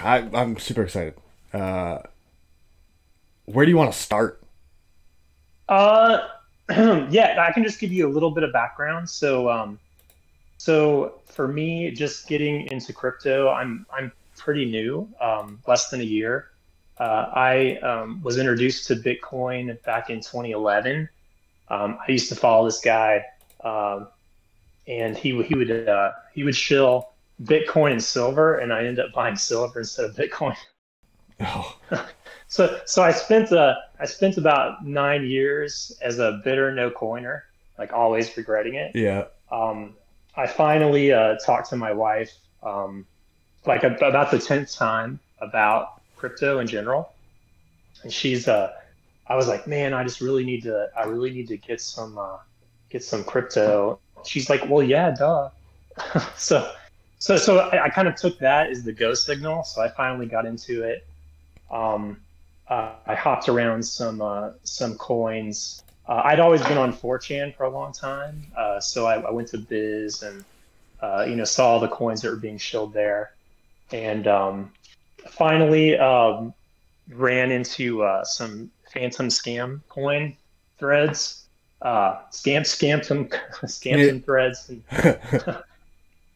I'm super excited. Where do you want to start? Uh, yeah, I can just give you a little bit of background. So for me, just getting into crypto, I'm pretty new, less than a year. I was introduced to Bitcoin back in 2011. I used to follow this guy, and he would shill Bitcoin and silver, and I ended up buying silver instead of Bitcoin. Oh, So I spent about 9 years as a bitter no coiner, like always regretting it. yeah. Um, I finally talked to my wife like about the 10th time about crypto in general, and I was like, man, I really need to get some crypto. She's like, well, yeah, duh. So I kind of took that as the go signal. So I finally got into it. Um, I hopped around some coins. I'd always been on 4chan for a long time, so I went to Biz and saw all the coins that were being shilled there, and finally ran into some Phantom scam coin threads, scammed some scammed Yeah. some threads,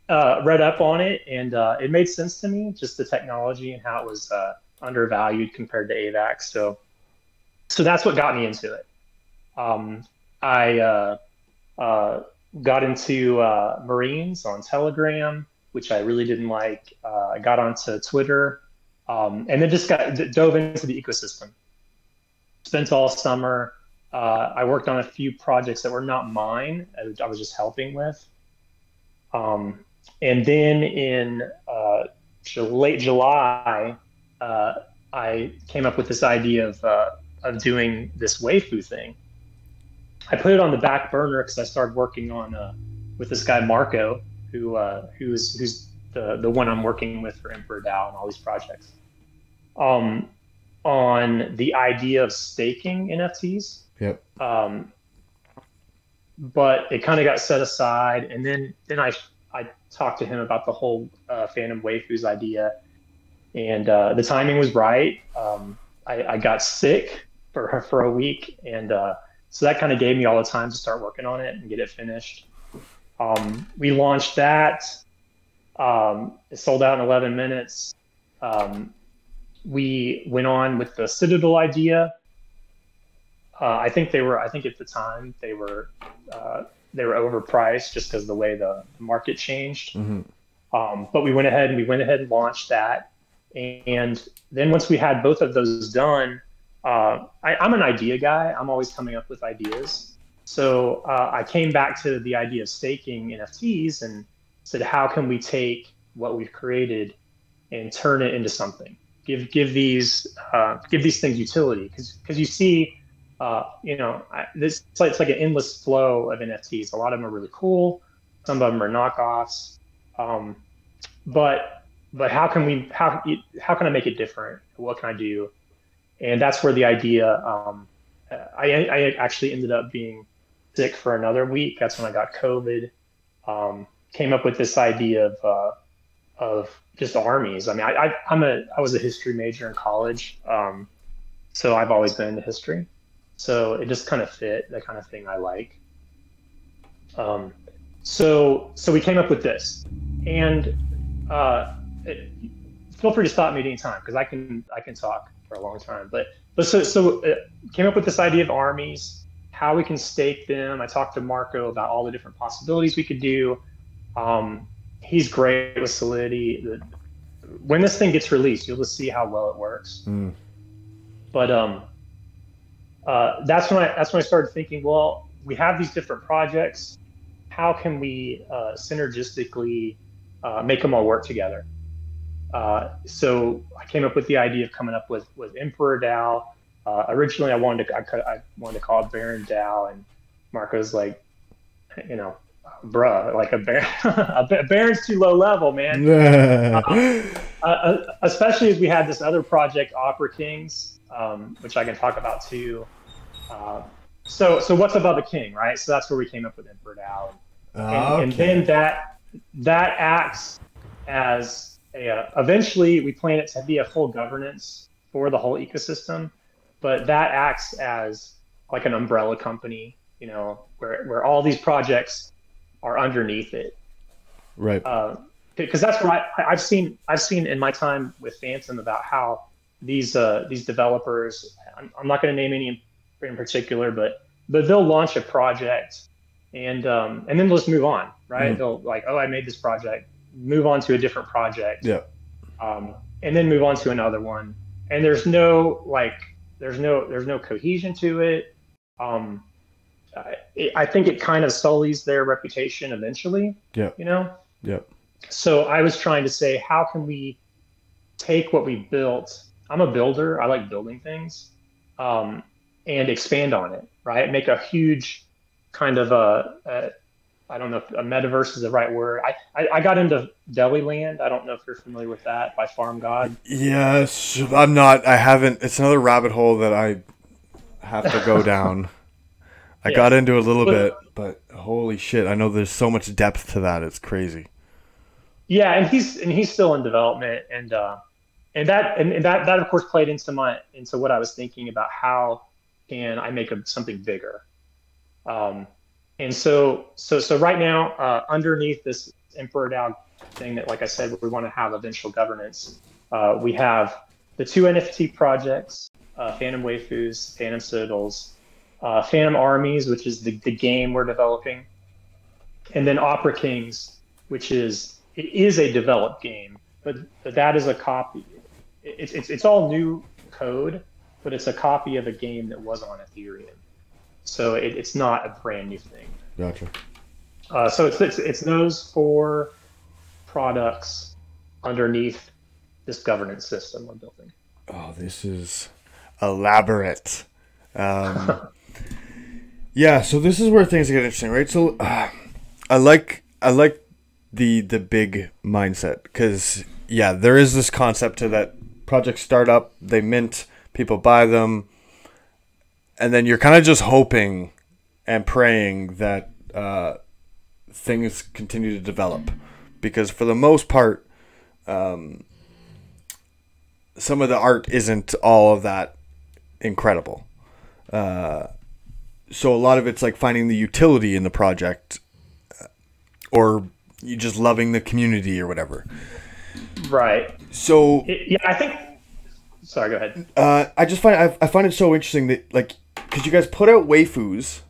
and read up on it, and it made sense to me, just the technology and how it was undervalued compared to AVAX. So that's what got me into it. I uh, got into Marines on Telegram, which I really didn't like. I got onto Twitter, and then just got dove into the ecosystem. Spent all summer. I worked on a few projects that were not mine. I was just helping with. Um, and then in late July, uh, I came up with this idea of doing this waifu thing. I put it on the back burner because I started working on with this guy Marco, who's the one I'm working with for Emperor DAO and all these projects. Um, on the idea of staking NFTs. Yep. But it kind of got set aside, and then I talked to him about the whole Phantom Waifus idea, and the timing was right. I got sick for a week, and so that kind of gave me all the time to start working on it and get it finished. We launched that. It sold out in 11 minutes. We went on with the Citadel idea. I think at the time they were overpriced just because of the way the market changed. Hmm. But we went ahead and launched that. And then once we had both of those done, I'm an idea guy. I'm always coming up with ideas. So I came back to the idea of staking NFTs and said, how can we take what we've created and turn it into something? Give these things utility, because you see, it's like an endless flow of NFTs. A lot of them are really cool. Some of them are knockoffs. Um, but how can I make it different? What can I do? And that's where the idea. I actually ended up being sick for another week. That's when I got COVID. Came up with this idea of just armies. I mean, I was a history major in college, so I've always been into history. So it just kind of fit the kind of thing I like. Um, so we came up with this, and uh, it, feel free to stop me at any time because I can talk for a long time. But came up with this idea of armies, how we can stake them. I talked to Marco about all the different possibilities we could do. He's great with Solidity. When this thing gets released, you'll just see how well it works. Mm. But that's when I started thinking, well, we have these different projects. How can we synergistically make them all work together? So I came up with the idea of coming up with Emperor DAO. Originally, I wanted to call it Baron DAO, and Marco's like, you know, bruh, like a bear, a Baron's too low level, man. Especially as we had this other project, Opera Kings, which I can talk about too. Uh, so what's above the king, right? So that's where we came up with Emperor DAO, and then Okay. that acts as yeah, eventually we plan it to be a full governance for the whole ecosystem, but that acts as like an umbrella company, where all these projects are underneath it. Right. Because that's what I've seen in my time with Phantom about how these developers, I'm not going to name any in particular, but they'll launch a project and then let's move on, right? Mhm. They'll like, oh, I made this project, move on to a different project, Yeah. and then move on to another one. And there's no cohesion to it. Um, I think it kind of sullies their reputation eventually, Yeah. you know? Yeah. So I was trying to say, how can we take what we built? I'm a builder. I like building things, um, and expand on it, right? Make a huge kind of I don't know if a metaverse is the right word. I got into Deli Land. I don't know if you're familiar with that by Farm God. Yes, I'm not. I haven't. It's another rabbit hole that I have to go down. I Yeah. got into a little But bit, but holy shit, I know there's so much depth to that. It's crazy. yeah, and he's still in development, and that of course played into what I was thinking about how can I make something bigger. Um, and so right now, underneath this Emperor DAO thing that, like I said, we want to have eventual governance, we have the two NFT projects, Phantom Waifus, Phantom Citadels, Phantom Armies, which is the game we're developing, and then Opera Kings, which it is a developed game, but that is a copy. It's all new code, but it's a copy of a game that was on Ethereum. So it's not a brand new thing. Gotcha. So it's those four products underneath this governance system we're building. Oh, this is elaborate. Um, yeah, so this is where things get interesting, right? So I like the big mindset because yeah, there is this concept to that projects start up, they mint, people buy them, and then you're kind of just hoping and praying that things continue to develop because for the most part, some of the art isn't all of that incredible. So a lot of it's like finding the utility in the project or you just loving the community or whatever. Right. So Yeah, I think. Sorry, go ahead. I just find it so interesting that like because you guys put out waifus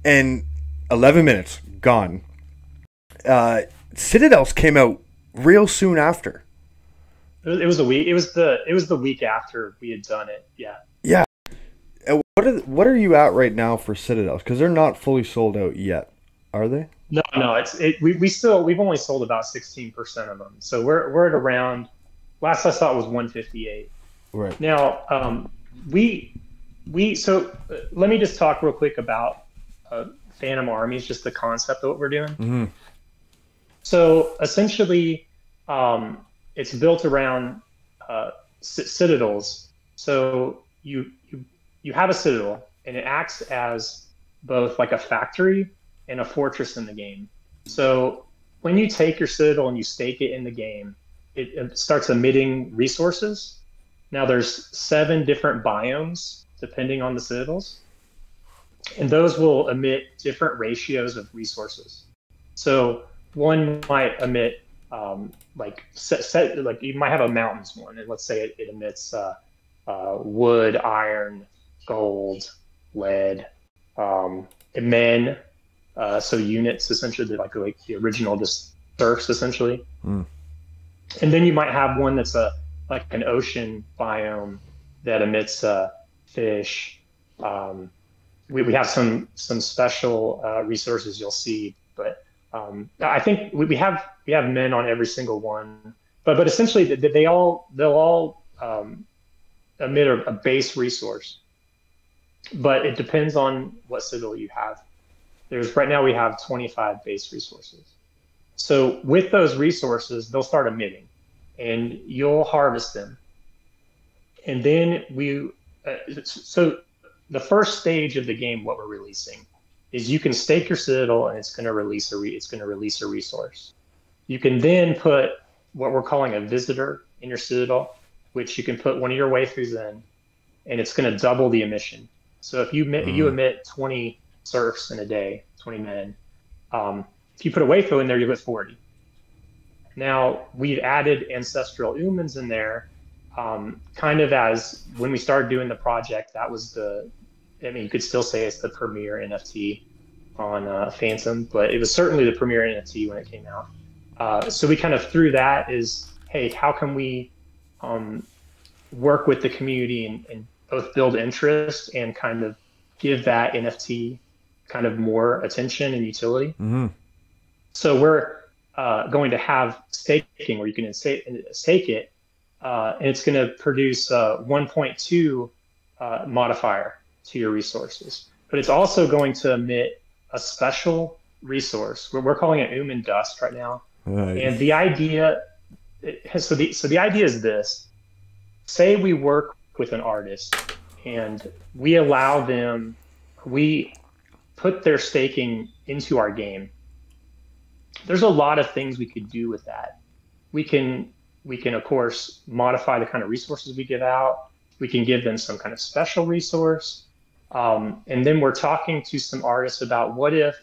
and 11 minutes gone. Citadels came out real soon after. It was a week. It was the week after we had done it. Yeah. Yeah. What are you at right now for Citadels? Because they're not fully sold out yet, are they? No. We've only sold about 16% of them. So we're at around. Last I saw it was 158. Right. Now, let me just talk real quick about Phantom Armies, just the concept of what we're doing. Mm-hmm. So essentially, it's built around citadels. So you have a citadel, and it acts as both like a factory and a fortress in the game. So when you take your citadel and you stake it in the game, it starts emitting resources. Now there's 7 different biomes depending on the citadels, and those will emit different ratios of resources. So one might emit like like you might have a mountains one, and let's say it emits wood, iron, gold, lead, and men. So units essentially like the original just serfs essentially. Mm. And then you might have one that's like an ocean biome that emits fish. We have some special resources you'll see, but I think we have men on every single one. But essentially they'll all emit a base resource, but it depends on what citadel you have. Right now we have 25 base resources. So with those resources, they'll start emitting, and you'll harvest them. And then so the first stage of the game, what we're releasing, is you can stake your citadel, and it's going to release a resource. You can then put what we're calling a visitor in your Citadel, which you can put one of your waifus in, and it's going to double the emission. So if you emit 20 serfs in a day, 20 men, if you put a waifu in there, you get 40. Now, we've added ancestral humans in there, kind of as when we started doing the project, that was you could still say it's the premier NFT on Fantom, but it was certainly the premier NFT when it came out. So we kind of threw that as, hey, how can we work with the community and both build interest and kind of give that NFT kind of more attention and utility. Mm-hmm. So we're going to have staking where you can stake it, and it's going to produce 1.2 modifier to your resources. But it's also going to emit a special resource. We're calling it Uman Dust right now. Right. And the idea, so the idea is this: say we work with an artist and we allow them, we put their staking into our game. There's a lot of things we could do with that. We can of course modify the kind of resources we give out. We can give them some kind of special resource. And then we're talking to some artists about what if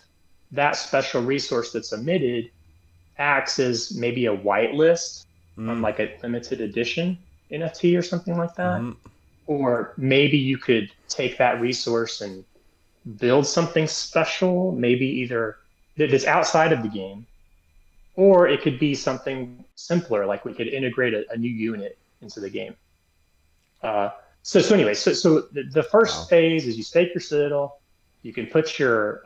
that special resource that's emitted acts as maybe a whitelist on like a limited edition NFT or something like that. Or maybe you could take that resource and build something special, maybe either that is outside of the game, or it could be something simpler, like we could integrate a new unit into the game. So anyway, so the first phase is you stake your Citadel, you can put your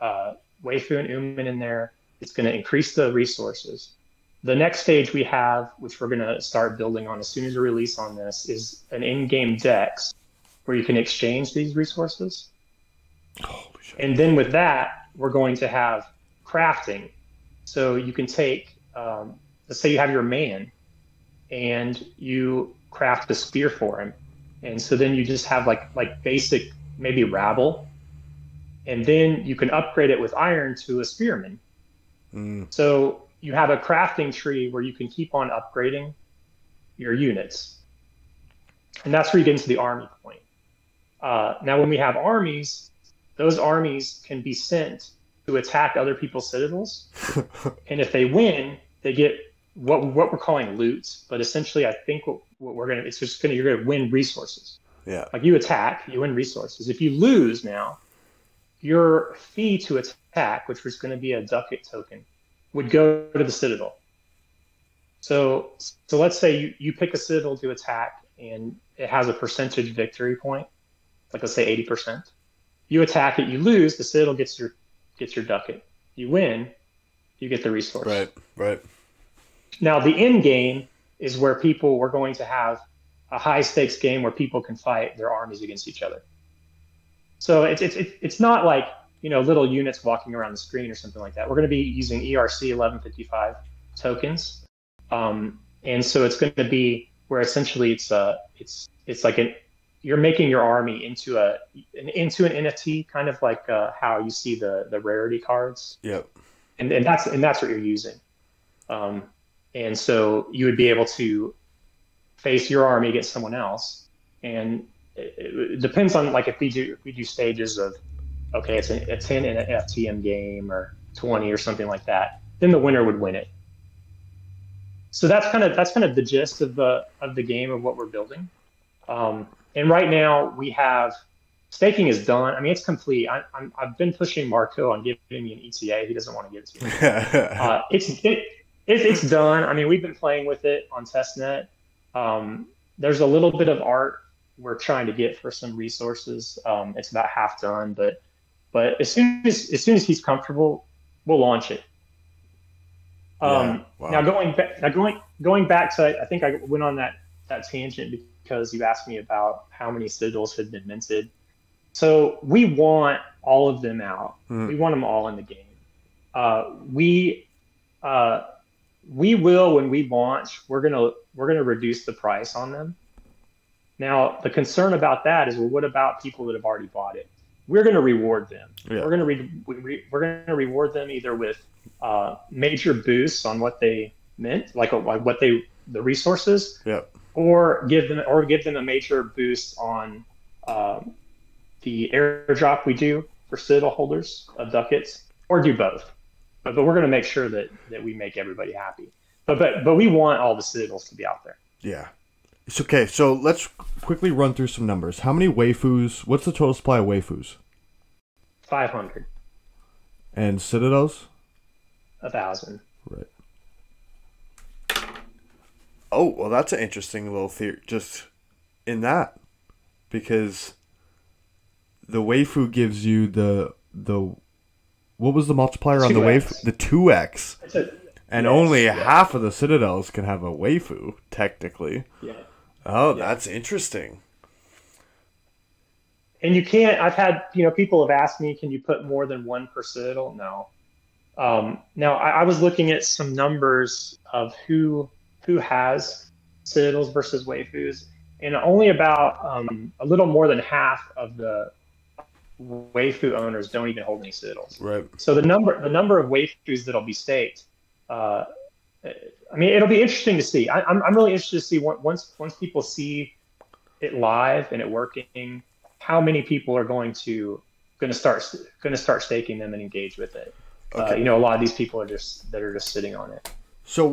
waifu and Uman in there, it's going to increase the resources. The next stage we have, which we're going to start building on as soon as we release on this, is an in-game DEX where you can exchange these resources. Holy shit. And then with that, we're going to have crafting. So you can take, let's say you have your man and you craft a spear for him. And so then you just have like basic, maybe rabble. And then you can upgrade it with iron to a spearman. So you have a crafting tree where you can keep on upgrading your units. And that's where you get into the army point. Now, when we have armies, those armies can be sent to attack other people's citadels. And if they win, they get what we're calling loot. But essentially, I think what we're going to, it's just going to, you're going to win resources. Yeah. Like you attack, you win resources. If you lose now, your fee to attack, which was going to be a ducat token, would go to the Citadel. So let's say you pick a Citadel to attack and it has a percentage victory point, like let's say 80%. You attack it, you lose, the Citadel gets your ducat. You win, you get the resource. Right. Now the end game is where we're going to have a high stakes game where people can fight their armies against each other. So it's not like, little units walking around the screen or something like that. We're going to be using ERC 1155 tokens. And so it's going to be where essentially it's like you're making your army into an NFT, kind of like how you see the rarity cards. Yep. And that's what you're using. And so you would be able to face your army against someone else. And it depends on, like, if we do stages of, okay, it's a 10 in an FTM game or 20 or something like that, then the winner would win it. So that's kind of the gist of the game of what we're building. And right now we have staking is done. I mean, it's complete. I've been pushing Marco on giving me an ETA. He doesn't want to give it to me. It's done. I mean, we've been playing with it on testnet. There's a little bit of art we're trying to get for some resources. It's about half done, but as soon as he's comfortable, we'll launch it. Wow. Now going back to, I think I went on that tangent because you asked me about how many Citadels had been minted. So we want all of them out. We want them all in the game. We will, when we launch, we're gonna reduce the price on them. Now, the concern about that is, well, what about people that have already bought it? We're going to reward them. Yeah. We're going to reward them either with major boosts on what they mint, like what they the resources, Yep. or give them a major boost on the airdrop we do for Citadel holders of ducats, or do both. But we're going to make sure that we make everybody happy. But we want all the Citadels to be out there. Yeah. It's okay. So let's quickly run through some numbers. How many waifus? What's the total supply of waifus? 500. And Citadels? 1,000. Right. Oh, well, that's an interesting little theory just in that. Because the waifu gives you the what was the multiplier on the waifu? The 2x. And yes, only half of the Citadels can have a waifu, technically. Yeah. Oh, that's interesting. And you can't, I've had, people have asked me, can you put more than one per Citadel? No. Now, I was looking at some numbers of who has Citadels versus waifus, and only about a little more than half of the waifu owners don't even hold any Citadels. Right. So the number of waifus that'll be staked, it'll be interesting to see. I'm really interested to see once people see it live and it working, how many people are going to start staking them and engage with it. Okay. A lot of these people are just sitting on it. So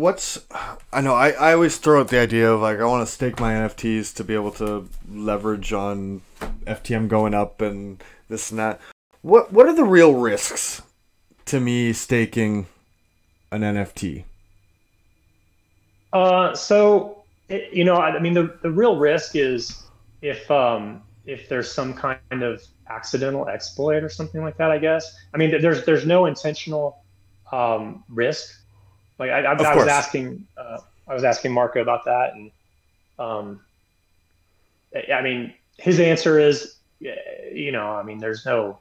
I know I always throw out the idea of like I want to stake my NFTs to be able to leverage on FTM going up and this and that. What are the real risks to me staking an NFT? The real risk is if there's some kind of accidental exploit or something like that, I guess. I mean, there's no intentional risk. Like I was asking Marco about that, and his answer is, there's no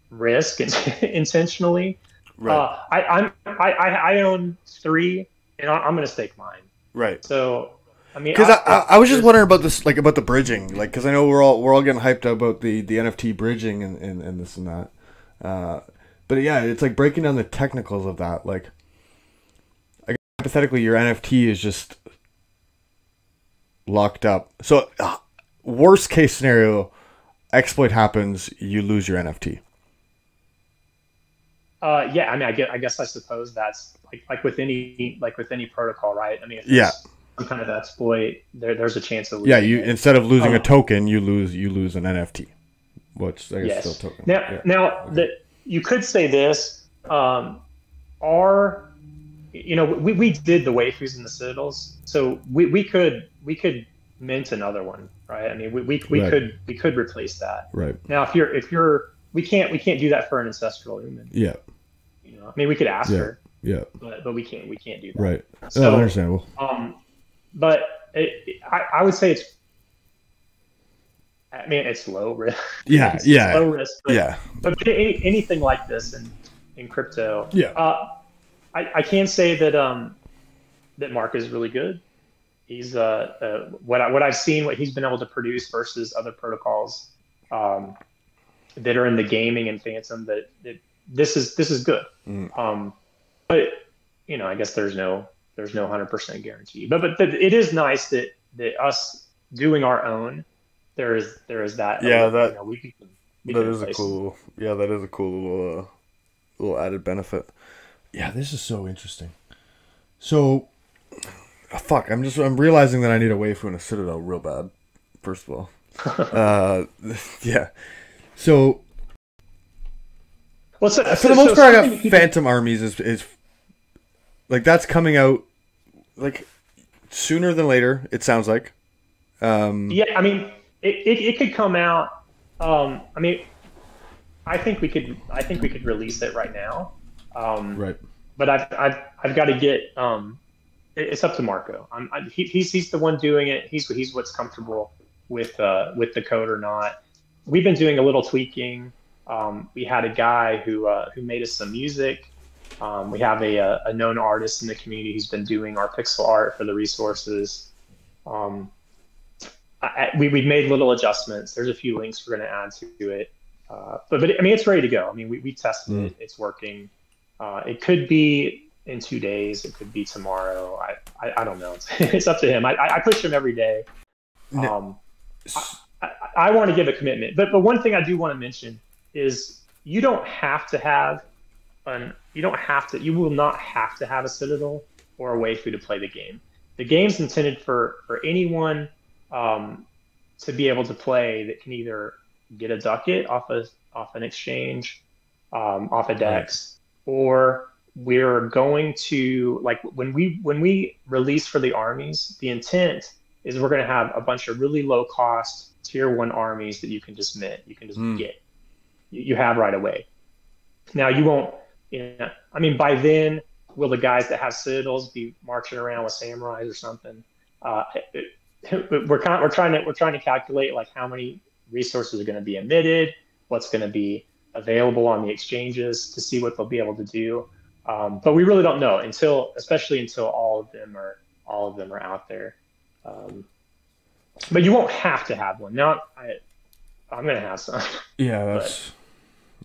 risk intentionally. Right. I own 3, and I'm going to stake mine. Right. So. Because I was just wondering about this, like about the bridging, like because I know we're all getting hyped about the NFT bridging and this and that, but yeah, it's like breaking down the technicals of that. Like, I guess hypothetically, your NFT is just locked up. So, worst case scenario, exploit happens, you lose your NFT. I guess I suppose that's like with any protocol, right? I mean, if some kind of exploit, there's a chance of losing. Yeah, instead of losing a token, you lose an NFT, which I guess still token. Now that you could say this, we did the waifus and the Citadels, so we could mint another one, right? I mean, we could replace that. Right. Now, if you're we can't do that for an ancestral human. Yeah. We could ask her. Yeah. But we can't do that. Right. So, understandable. But I would say it's low risk. Yeah. It's low risk. But, But anything like this in crypto. Yeah. I can say that that Mark is really good. He's what I've seen, what he's been able to produce versus other protocols that are in the gaming and Fantom. That this is good. But I guess there's no 100% guarantee. But it is nice that us doing our own, there is that. Yeah, that is a cool little added benefit. Yeah, this is so interesting. So, I'm realizing that I need a waifu and a Citadel real bad. First of all, yeah. So, for the most part, I got Fantom Armies is like that's coming out like sooner than later. It sounds like. It could come out. I think we could release it right now. Right. But I've got to get. It's up to Marco. He's the one doing it. He's what's comfortable with the code or not. We've been doing a little tweaking. We had a guy who made us some music. We have a known artist in the community who's been doing our pixel art for the resources. We've made little adjustments. There's a few links we're going to add to it. But it's ready to go. We tested it. It's working. It could be in 2 days. It could be tomorrow. I don't know. It's up to him. I push him every day. Um, I want to give a commitment, but one thing I do want to mention is you don't have to have you will not have to have a Citadel or a waifu to play the game. The game's intended for anyone to be able to play that can either get a ducat off an exchange, off a Dex, or we're going to, like, when we release for the armies, the intent is we're going to have a bunch of really low cost tier 1 armies that you can just mint, you can just get, you have right away. Now you won't, I mean, by then, will the guys that have Citadels be marching around with samurais or something? We're trying to calculate like how many resources are going to be emitted, what's going to be available on the exchanges to see what they'll be able to do. But we really don't know especially until all of them are out there. But you won't have to have one. Now, I'm going to have some. Yeah,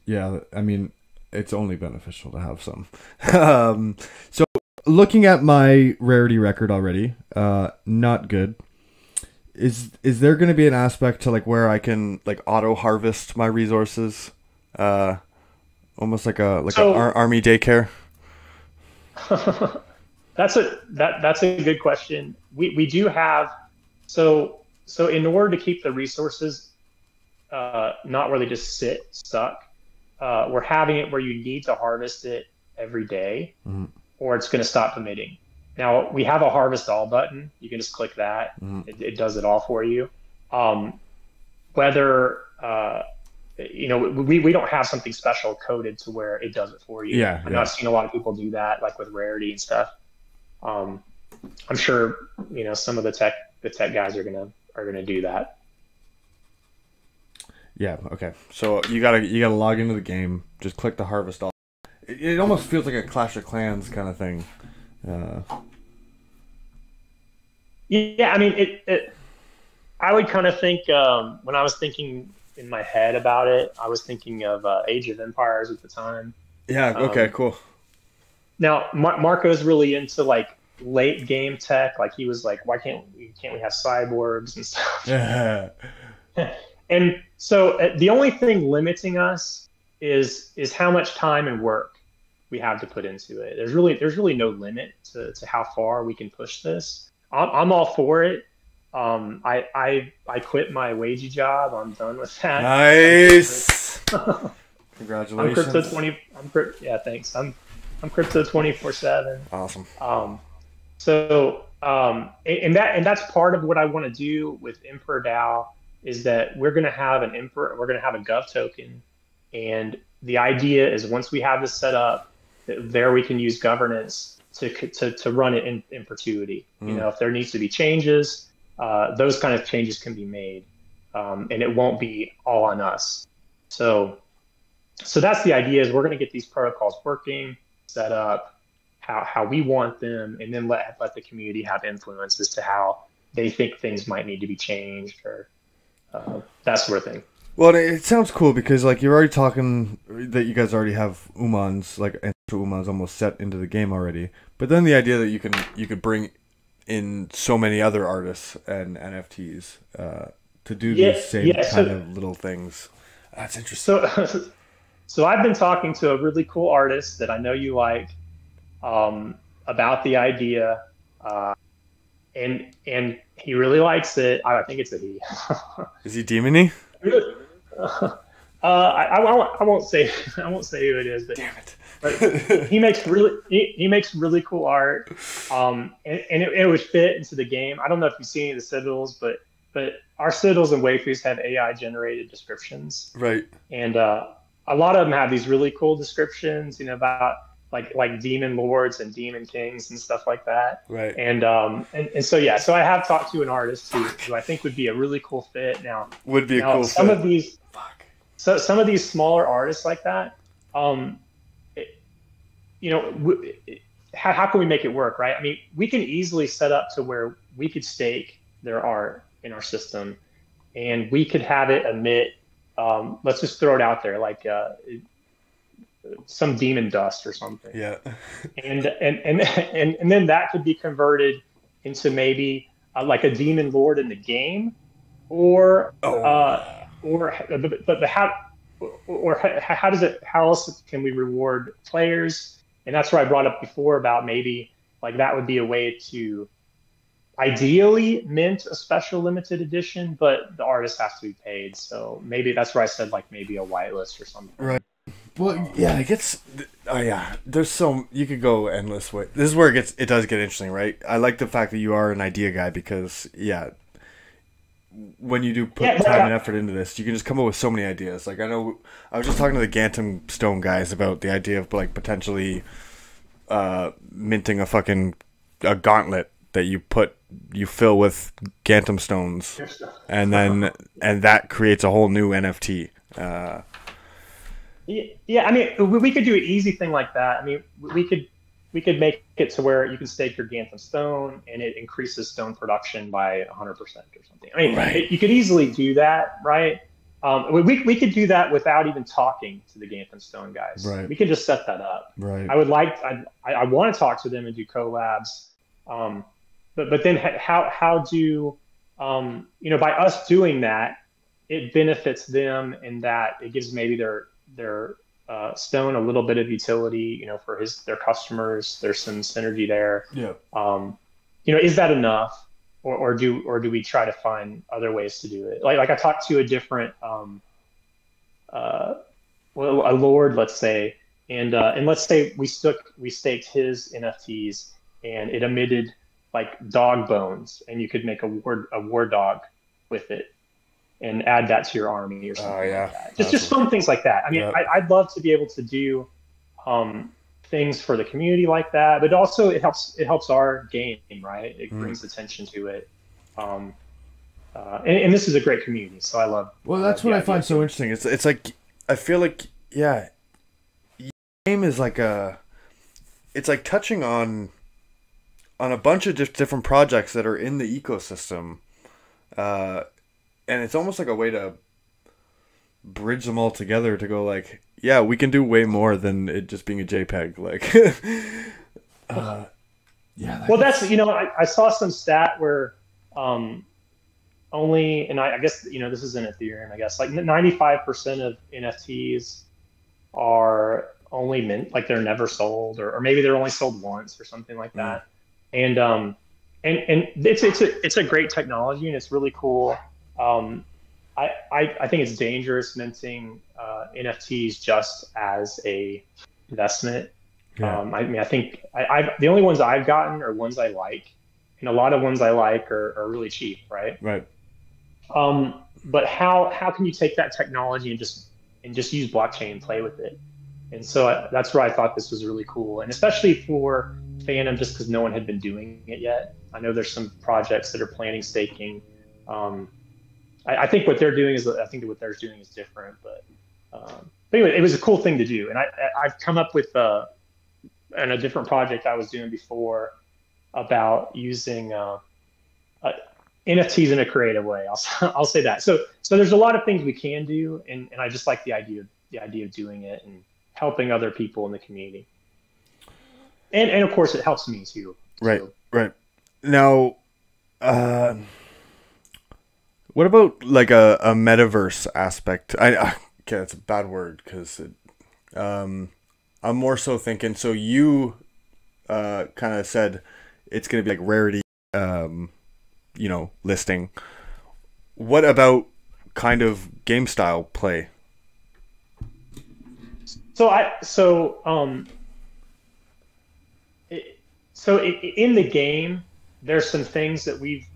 yeah. I mean, it's only beneficial to have some. So looking at my rarity record already, not good. Is there going to be an aspect to like where I can like auto harvest my resources, almost like an army daycare? That's a good question. We do have so in order to keep the resources not where they just sit stuck, we're having it where you need to harvest it every day, or it's going to stop emitting. Now, we have a harvest all button. You can just click that. It does it all for you. Whether, we don't have something special coded to where it does it for you. Yeah, I know I've seen a lot of people do that, like with rarity and stuff. I'm sure, some of the tech guys are gonna do that. Yeah. Okay. So you gotta log into the game. Just click the harvest all. It almost feels like a Clash of Clans kind of thing. Yeah, I mean, I would kind of think when I was thinking in my head about it, I was thinking of Age of Empires at the time. Yeah. Okay. Cool. Now, Marco's really into like late game tech. Like he was like, why can't we have cyborgs and stuff? Yeah. And so the only thing limiting us is how much time and work we have to put into it. There's really no limit to how far we can push this. I'm all for it. I quit my wagey job. I'm done with that. Nice. Congratulations. I'm crypto 20. Yeah, thanks. I'm crypto 24/7. Awesome. And that's part of what I want to do with Emperor DAO is that we're going to have an Emperor. We're going to have a Gov token, and the idea is once we have this set up, there we can use governance to run it in perpetuity. If there needs to be changes, those kind of changes can be made, and it won't be all on us. So that's the idea is we're going to get these protocols working, set up how we want them, and then let the community have influence as to how they think things might need to be changed or that sort of thing. Well, it sounds cool because like you're already talking that you guys already have Umans, like Umans almost set into the game already. But then the idea that you could bring in so many other artists and NFTs to do these same kind of little things. That's interesting. So I've been talking to a really cool artist that I know you like about the idea, and he really likes it. I think it's a he. Is he demony? I won't say who it is, but damn it. But he makes really cool art, and it would fit into the game. I don't know if you've seen any of the Citadels, but our Citadels and waifus have AI generated descriptions, right? And a lot of them have these really cool descriptions, about like demon lords and demon kings and stuff like that, right? And so I have talked to an artist who I think would be a really cool fit. Now some of these. So some of these smaller artists like that, how can we make it work, right? I mean, we can easily set up to where we could stake their art in our system, and we could have it emit. Let's just throw it out there, like some demon dust or something. Yeah. And then that could be converted into maybe like a demon lord in the game, or Oh. but how or how does it, how else can we reward players? And that's what I brought up before about maybe like that would be a way to ideally mint a special limited edition, but the artist has to be paid. So maybe that's where I said like maybe a whitelist or Right. something. Well, yeah, it gets. Oh yeah, there's so you could go endless way. This is where it does get interesting, right? I like the fact that you are an idea guy because yeah, when you do put Yeah, time and effort into this, you can just come up with so many ideas. Like I know I was just talking to the Gantom Stone guys about the idea of like potentially minting a gauntlet that you fill with Gantom stones, and that creates a whole new NFT. Yeah, I mean, we could do an easy thing like that. I mean, we could make it to where you can stake your Gantom stone and it increases stone production by 100% or something. I mean, Right. you could easily do that, right? We could do that without even talking to the Gantom stone guys. Right. We could just set that up. Right. I want to talk to them and do collabs. But then how do by us doing that, it benefits them in that it gives maybe their stone a little bit of utility, for their customers. There's some synergy there. Yeah. Is that enough, or do we try to find other ways to do it? Like I talked to a different a lord, let's say, and let's say we staked his NFTs and it emitted like dog bones, and you could make a war dog with it and add that to your army or something. Oh yeah. Like that. Just fun things like that. I mean, yeah. I'd love to be able to do things for the community like that, but also it helps our game, right? It brings attention to it. And this is a great community, so I love. Well, that's what I find so interesting. It's like I feel like game is like it's like touching on a bunch of different projects that are in the ecosystem, and it's almost like a way to bridge them all together to go like, yeah, we can do way more than it just being a JPEG. Like, yeah. Well, that's I saw some stat where only, and I guess this is in Ethereum. I guess like 95% of NFTs are only mint, like they're never sold, or maybe they're only sold once or something like that. And it's a great technology and it's really cool. I think it's dangerous minting NFTs just as a investment. Yeah. I mean, I think the only ones I've gotten are ones I like, and a lot of ones I like are really cheap, right? Right. But how can you take that technology and just use blockchain and play with it? And so that's where I thought this was really cool, and especially for Fantom, just because no one had been doing it yet. I know there's some projects that are planning staking. I think what they're doing is different, but anyway, it was a cool thing to do, and I've come up with and a different project I was doing before about using NFTs in a creative way. I'll say that. So there's a lot of things we can do, and I just like the idea of doing it and helping other people in the community. And of course it helps me too. Right. So. Right. Now, what about like a metaverse aspect? Okay, that's a bad word because I'm more so thinking. So you kind of said it's going to be like rarity, listing. What about kind of game style play? So in the game, there's some things that we've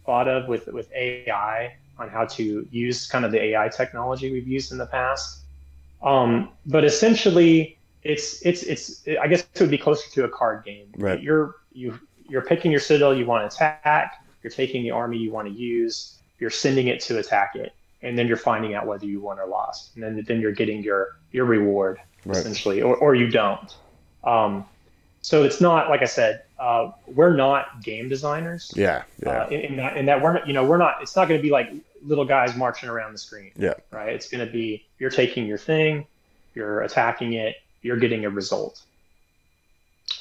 thought of with AI on how to use kind of the AI technology we've used in the past. But essentially, it's I guess it would be closer to a card game. Right. You're picking your citadel you want to attack. You're taking the army you want to use. You're sending it to attack it, and then you're finding out whether you won or lost, and then you're getting your reward, right, essentially, or you don't. So it's not, like I said, we're not game designers. Yeah. In that we're not. It's not going to be like little guys marching around the screen. Yeah. Right. It's going to be you're taking your thing, you're attacking it, you're getting a result.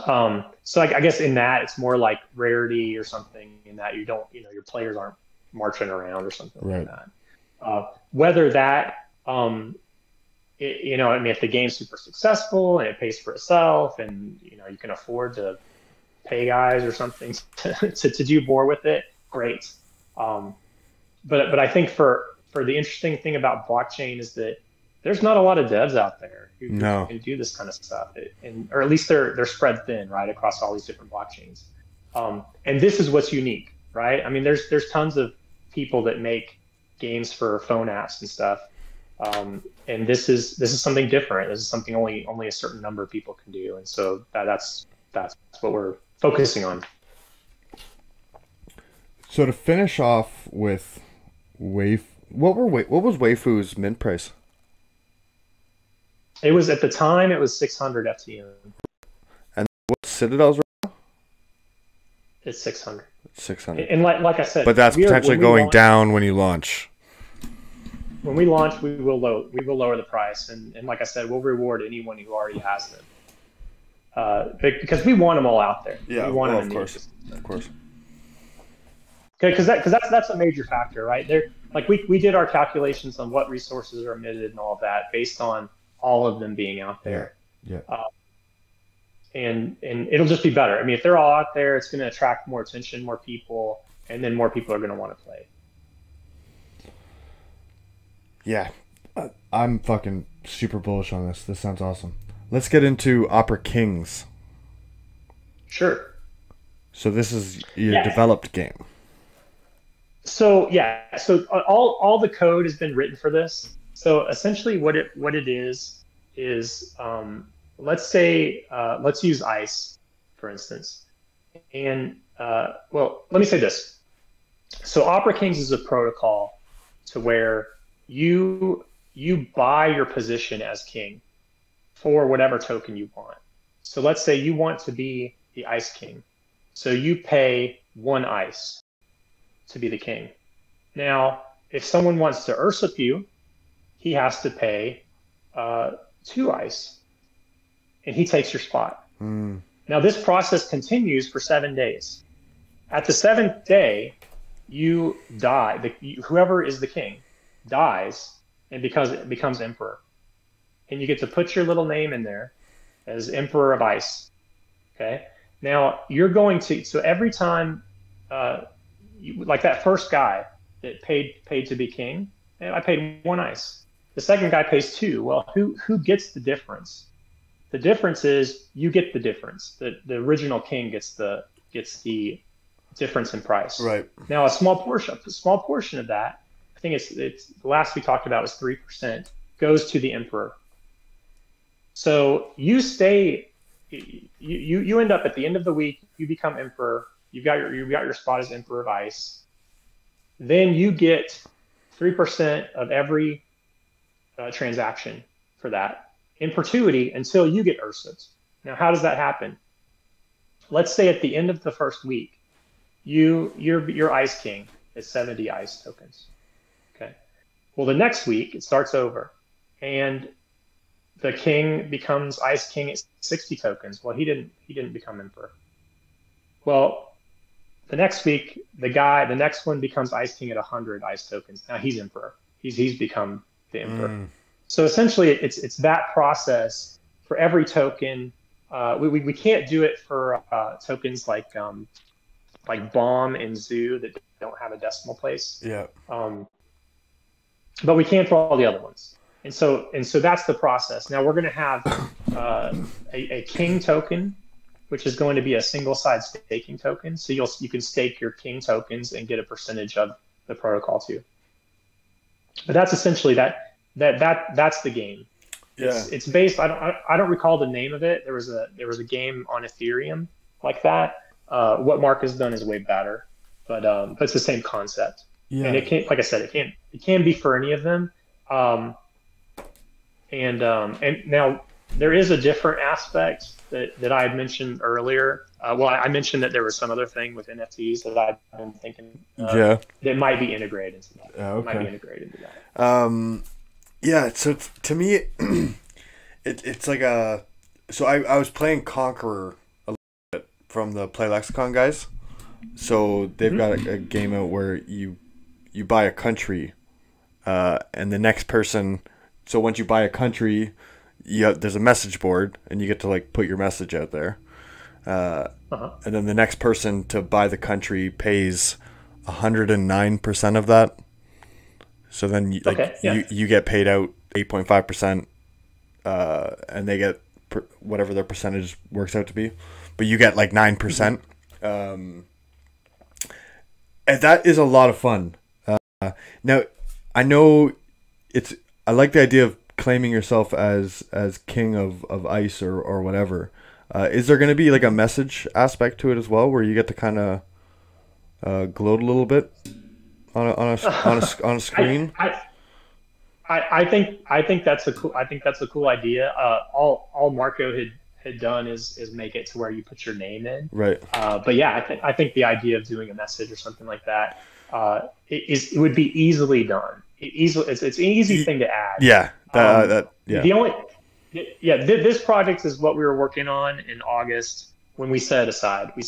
So I guess in that it's more like rarity or something, in that you don't, your players aren't marching around or something like that. Whether that, I mean, if the game's super successful and it pays for itself, and you can afford to pay guys or something to do more with it, great. But I think for the interesting thing about blockchain is that there's not a lot of devs out there who can do this kind of stuff, or at least they're spread thin, right, across all these different blockchains. And this is what's unique, right? I mean, there's tons of people that make games for phone apps and stuff, and this is something different. This is something only a certain number of people can do, and so that's what we're focusing on. So to finish off with what was Waifu's mint price? It was, at the time, it was 600 FTM. And what's Citadel's right now? It's 600. 600. And like I said, but that's potentially going down when you launch. When we launch, we will lower the price, and like I said, we'll reward anyone who already has them. Because we want them all out there. Yeah, we want them of course. Okay, because that's a major factor, right? Like we did our calculations on what resources are emitted and all of that based on all of them being out there. Yeah. And it'll just be better. I mean, if they're all out there, it's going to attract more attention, more people, and then more people are going to want to play. Yeah, I'm fucking super bullish on this. This sounds awesome. Let's get into Opera Kings. Sure. So this is your developed game. So all the code has been written for this. So essentially, what it is let's say let's use ICE, for instance, and well, let me say this. So Opera Kings is a protocol to where you buy your position as king for whatever token you want. So let's say you want to be the ICE king, so you pay 1 ICE to be the king. Now, if someone wants to usurp you, he has to pay 2 ICE, and he takes your spot. Now, this process continues for 7 days. At the 7th day, you die. Whoever is the king dies and becomes emperor, and you get to put your little name in there as Emperor of Ice. Okay. Now you're going to, so every time, like that first guy that paid to be king, I paid 1 ICE. The second guy pays 2. Well, who gets the difference? The difference is you get the difference. The original king gets the difference in price. Right. Now a small portion of that, I think it's the last we talked about was 3%, goes to the emperor. So you stay, you end up at the end of the week, you become emperor. You've got your spot as Emperor of Ice. Then you get 3% of every transaction for that in perpetuity until you get usurped. Now, how does that happen? Let's say at the end of the first week, your Ice King is 70 Ice tokens. Okay. Well, the next week it starts over, and the king becomes Ice King at 60 tokens. Well, he didn't become emperor. Well, the next week, the next one becomes Ice King at 100 Ice tokens. Now he's emperor. He's become the emperor. So essentially, it's that process for every token. We can't do it for tokens like Bomb and Zoo that don't have a decimal place. Yeah. But we can for all the other ones. And so that's the process. Now we're going to have a king token, which is going to be a single side staking token. So you can stake your king tokens and get a percentage of the protocol too. But that's essentially that's the game. Yeah. It's based. I don't recall the name of it. There was a game on Ethereum like that. What Mark has done is way better, but it's the same concept. Yeah. And it can't, like I said, it can be for any of them. And now there is a different aspect that I had mentioned earlier. Well, I mentioned that there was some other thing with NFTs that I've been thinking that might be integrated into that. Okay. Might be integrated into that. Yeah. So to me, it's like a. So I was playing Conqueror a little bit from the Play Lexicon guys. So they've got a game out where you buy a country, and the next person. So once you buy a country, there's a message board, and you get to like put your message out there. And then the next person to buy the country pays 109% of that. So then you get paid out 8.5%, and they get whatever their percentage works out to be, but you get like 9%. And that is a lot of fun. Now, I know I like the idea of claiming yourself as king of ice or whatever. Is there going to be like a message aspect to it as well, where you get to kind of gloat a little bit on a screen? I think that's a cool idea. All Marco had done is make it to where you put your name in. Right. But yeah, I think the idea of doing a message or something like that it would be easily done. It's an easy thing to add. Yeah. This project is what we were working on in August when we set aside and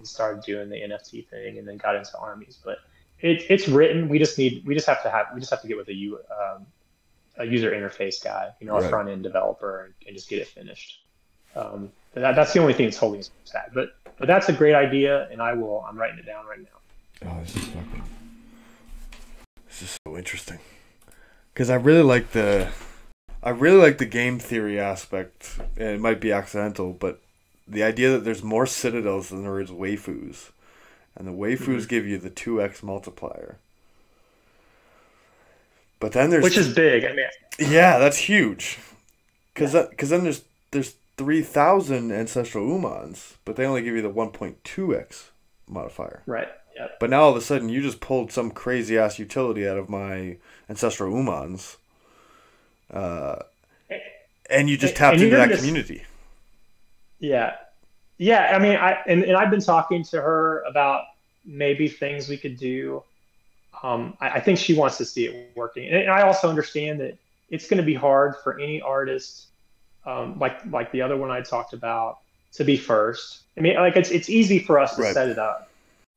started doing the NFT thing, and then got into armies. But it's written. We just have to get with a user interface guy, a front end developer, and just get it finished. That's the only thing that's holding us back. But that's a great idea, and I'm writing it down right now. Oh, this is so interesting, because I really like the game theory aspect, and it might be accidental, but the idea that there's more citadels than there is waifus, and the waifus give you the 2x multiplier. But then which is big. I mean, yeah, that's huge, because then there's 3,000 ancestral Umans, but they only give you the 1.2x modifier. Right. Yep. But now all of a sudden you just pulled some crazy ass utility out of my ancestral Umans. And you just tapped into that community. Yeah. I mean, I've been talking to her about maybe things we could do. I think she wants to see it working, and I also understand that it's going to be hard for any artist, like the other one I talked about, to be first. I mean, like it's easy for us to set it up,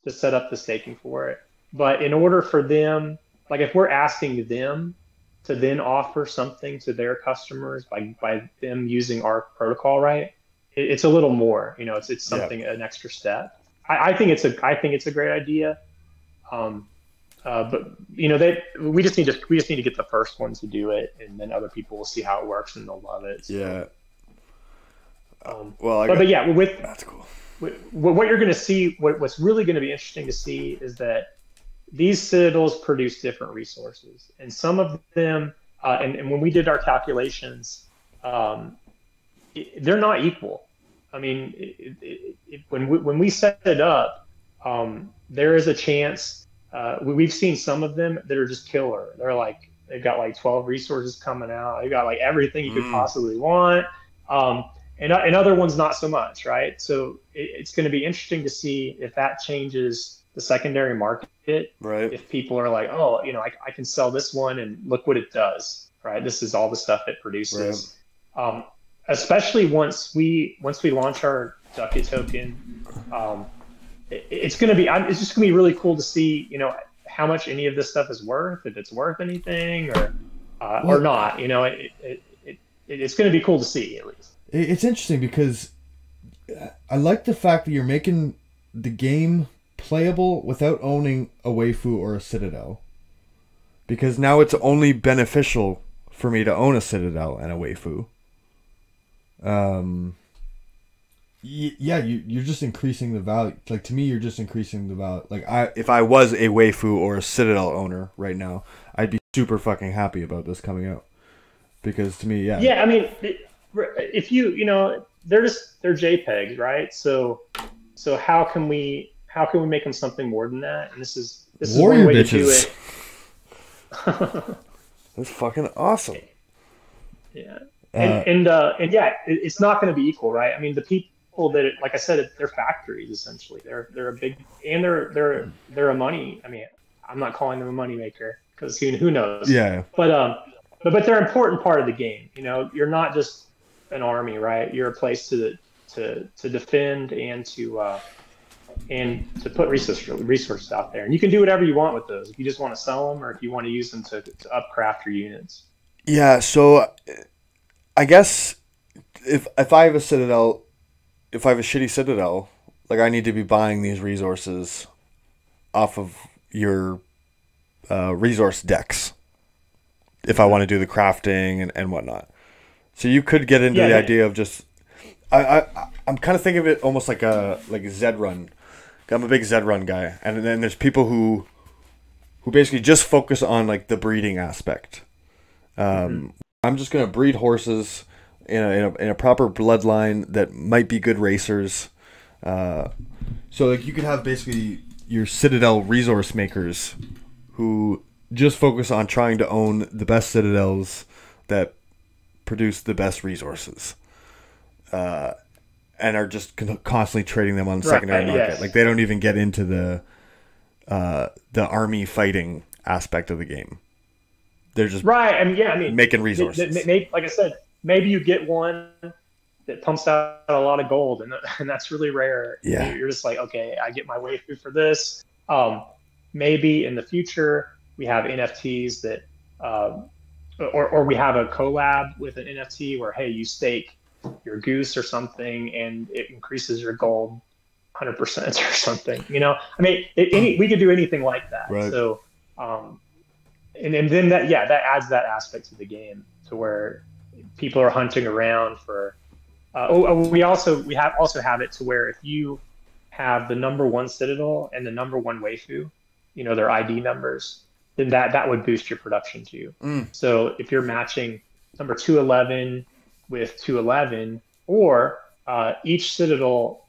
to set up the staking for it, but in order for them, like if we're asking them to then offer something to their customers by them using our protocol, right? It's a little more, it's something, an extra step. I think it's a great idea. But we just need to get the first one to do it, and then other people will see how it works and they'll love it. So, yeah. That's cool. What you're going to see, what's really going to be interesting to see is that these citadels produce different resources, and some of them, and when we did our calculations, they're not equal. I mean, when we set it up, there is a chance. We've seen some of them that are just killer. They've got like 12 resources coming out. They've got like everything you could possibly want. And other ones not so much, right? So it's going to be interesting to see if that changes the secondary market. Right. If people are like, oh, I can sell this one and look what it does, right? This is all the stuff it produces. Right. Especially once we launch our Ducky token, it's just going to be really cool to see, how much any of this stuff is worth, if it's worth anything or not. It's going to be cool to see, at least. It's interesting because I like the fact that you're making the game playable without owning a waifu or a citadel, because now it's only beneficial for me to own a citadel and a waifu. You're just increasing the value. Like, to me, you're just increasing the value. Like, if I was a waifu or a citadel owner right now, I'd be super fucking happy about this coming out, because to me, yeah, I mean, if they're JPEGs, right? So how can we make them something more than that? And this is Warrior one way bitches. To do it. That's fucking awesome. Yeah. And it's not going to be equal, right? I mean, the people that, like I said, they're factories essentially. They're a big, and they're a money. I mean, I'm not calling them a money maker, because who knows? Yeah. But but they're an important part of the game. You know, you're not just an army, right? You're a place to defend and to put resources out there. And you can do whatever you want with those. If you just want to sell them, or if you want to use them to upcraft your units. Yeah, so I guess if I have a citadel, if I have a shitty citadel, like I need to be buying these resources off of your resource decks if I want to do the crafting and whatnot. So you could get into the idea of just I'm kind of thinking of it almost like a Zed run. I'm a big Zed run guy, and then there's people who basically just focus on like the breeding aspect. I'm just gonna breed horses in a proper bloodline that might be good racers. So like you could have basically your citadel resource makers who just focus on trying to own the best citadels that produce the best resources, and are just constantly trading them on the secondary market. Yes. Like they don't even get into the army fighting aspect of the game. They're just making resources. Like I said, maybe you get one that pumps out a lot of gold, and that's really rare. Yeah, you're just like, okay, I get my waifu for this. Maybe in the future we have NFTs that, or we have a collab with an NFT where, hey, you stake your goose or something, and it increases your gold 100% or something. You know, I mean, we could do anything like that. Right. So, and then that adds that aspect to the game to where people are hunting around for. We also have it to where if you have the #1 citadel and the #1 waifu, you know, their ID numbers, then that would boost your production too. So if you're matching number 211 with 211, or each citadel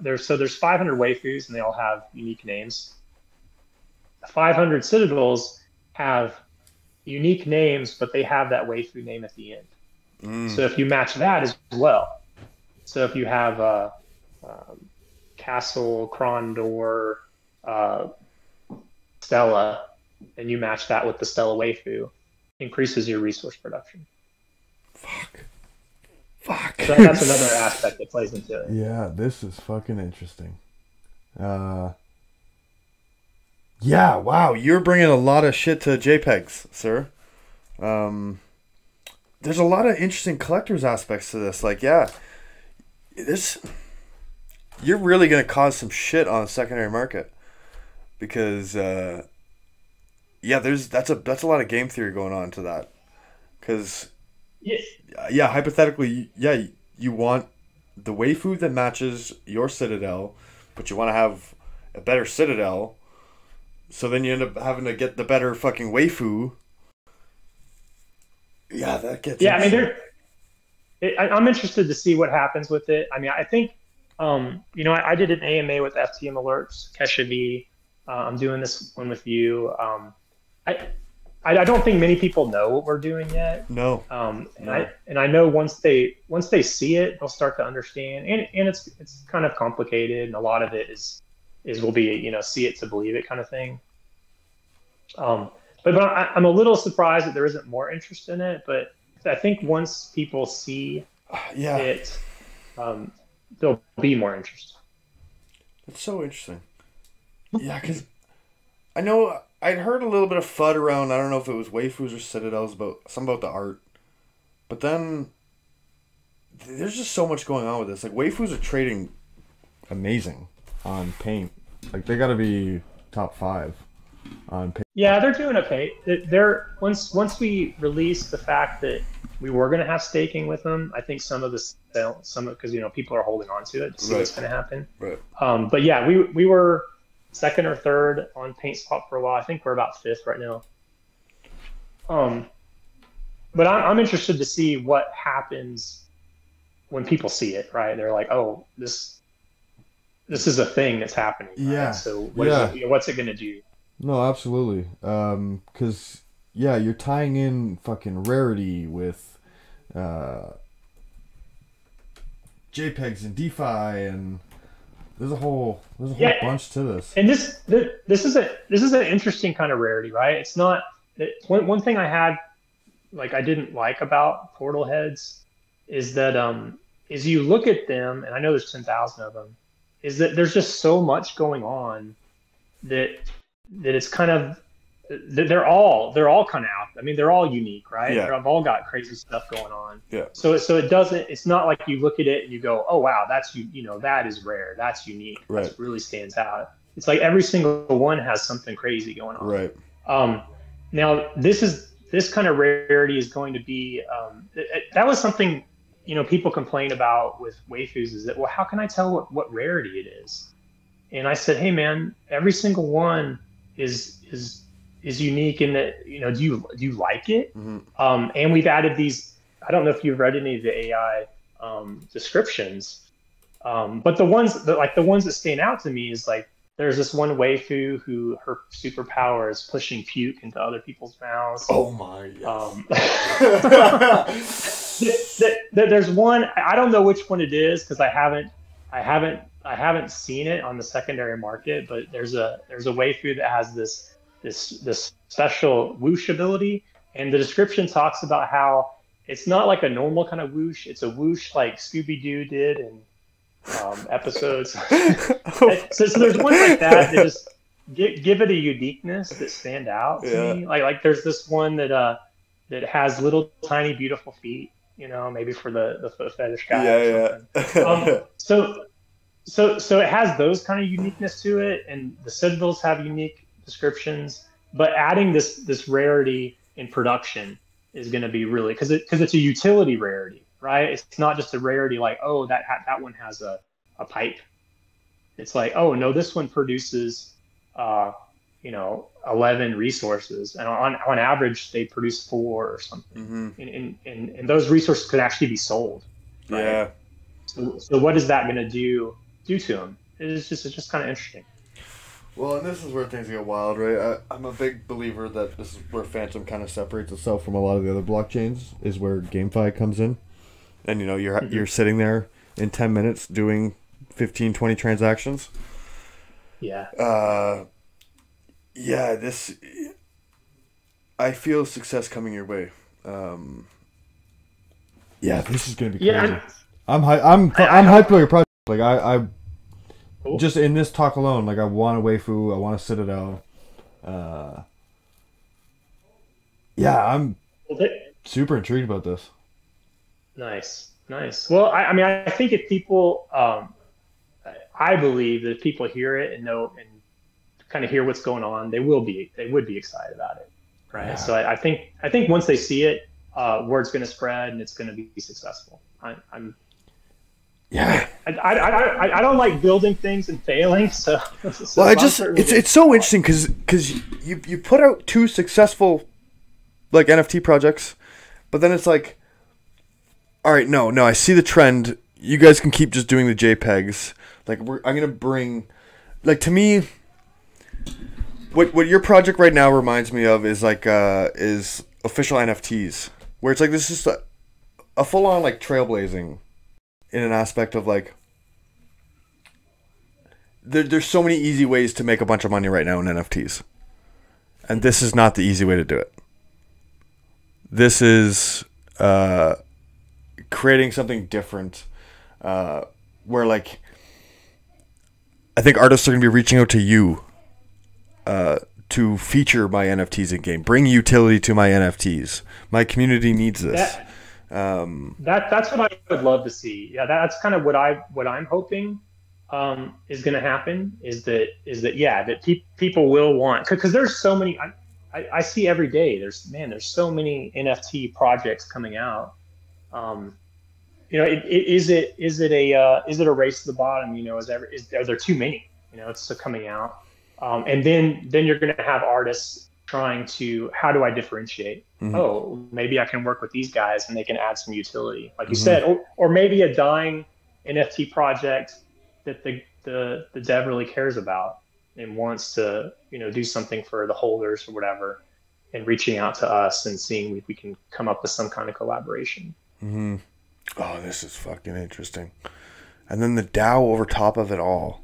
there's 500 waifus and they all have unique names. 500 citadels have unique names, but they have that waifu name at the end. So if you match that as well, so if you have Castle, Krondor, Stella, and you match that with the Stella waifu, increases your resource production. Fuck. So that's another aspect that plays into it. Yeah, this is fucking interesting. Yeah, wow, you're bringing a lot of shit to JPEGs, sir. There's a lot of interesting collector's aspects to this. Like, yeah, you're really gonna cause some shit on the secondary market because, that's a lot of game theory going on to that. Because, hypothetically, you want the waifu that matches your citadel, but you want to have a better citadel. So then you end up having to get the better fucking waifu. Yeah, that gets. Yeah, I mean, I'm interested to see what happens with it. I mean, I think, I did an AMA with FTM Alerts, Kesha V. I'm doing this one with you. I don't think many people know what we're doing yet. No. And I know once they see it, they'll start to understand. And it's kind of complicated, and a lot of it will be, see it to believe it kind of thing. But I'm a little surprised that there isn't more interest in it. But I think once people see it, there'll be more interest. That's so interesting. Yeah, because I know I'd heard a little bit of FUD around, I don't know if it was waifus or citadels, about the art. But then there's just so much going on with this. Like, waifus are trading amazing on paint. Like, they gotta be top 5 on paint. Yeah, they're doing okay. Once we released the fact that we were gonna have staking with them, I think some of because people are holding on to it to see what's gonna happen. Right. But yeah, we were 2nd or 3rd on PaintSpot for a while. I think we're about 5th right now. But I'm interested to see what happens when people see it. Right? They're like, oh, this is a thing that's happening. Right? Yeah. So what's it gonna do? No, absolutely. Because you're tying in fucking rarity with JPEGs and DeFi, and there's a whole bunch to this. And this is an interesting kind of rarity, right? It's not one thing I had like I didn't like about portal heads is that is you look at them, and I know there's 10,000 of them, is that there's just so much going on that it's kind of they're all kind of out. I mean, they're all unique, right? Yeah. They've all got crazy stuff going on. Yeah. So it doesn't. It's not like you look at it and you go, oh wow, that's that is rare. That's unique. Right. That really stands out. It's like every single one has something crazy going on. Right. Um, Now this kind of rarity is going to be that was something people complain about with waifus is that, well, how can I tell what rarity it is? And I said, hey man, every single one is unique in that, do you like it? Mm-hmm. And we've added these. I don't know if you've read any of the AI descriptions, but the ones that stand out to me is like there's this one waifu who her superpower is pushing puke into other people's mouths. Oh my god. There's one. I don't know which one it is because I haven't seen it on the secondary market. But there's a waifu that has this special whoosh ability, and the description talks about how it's not like a normal kind of whoosh. It's a whoosh like Scooby-Doo did in episodes. So there's one like that just give it a uniqueness that stand out to me. Like there's this one that has little tiny beautiful feet. Maybe for the foot fetish guy. Yeah. So it has those kind of uniqueness to it, and the citadels have unique descriptions. But adding this rarity in production is going to be really because it's a utility rarity, right? It's not just a rarity like, oh, that one has a pipe. It's like, oh no, this one produces 11 resources, and on average they produce 4 or something. Mm-hmm. And those resources could actually be sold. Right? Yeah. So what is that going to do to them? It's just kind of interesting. Well, and this is where things get wild, right? I'm a big believer that this is where Fantom kind of separates itself from a lot of the other blockchains, is where GameFi comes in. And, you're sitting there in 10 minutes doing 15, 20 transactions. Yeah. I feel success coming your way. This is going to be crazy. Yeah, I'm hyped about your project. Like, I cool. Just in this talk alone, like I want a waifu, I want a citadel. I'm super intrigued about this. Nice. Well, I think if people, I believe that if people hear it and know and kind of hear what's going on, they would be excited about it, right? Yeah. So I think once they see it, word's going to spread and it's going to be successful. I don't like building things and failing, so well, it's so interesting because you put out 2 successful like NFT projects, but then it's like, all right, no, I see the trend. You guys can keep just doing the JPEGs. Like I'm gonna bring, like, to me, what your project right now reminds me of is like is official NFTs, where it's like this is a full on like trailblazing in an aspect of like there's so many easy ways to make a bunch of money right now in NFTs, and this is not the easy way to do it. This is creating something different, where like I think artists are going to be reaching out to you to feature my NFTs in game, bring utility to my NFTs. My community needs this. That's what I would love to see. Yeah, that's kind of what I'm hoping is going to happen. Is that people will want, because there's so many. I see every day. There's so many NFT projects coming out. Is it a race to the bottom? Are there too many? It's coming out, and then you're going to have artists trying to, how do I differentiate? Mm-hmm. Oh, maybe I can work with these guys and they can add some utility, like you said, or maybe a dying NFT project that the dev really cares about and wants to do something for the holders or whatever, and reaching out to us and seeing if we can come up with some kind of collaboration. Mm-hmm. Oh, this is fucking interesting. And then the DAO over top of it all.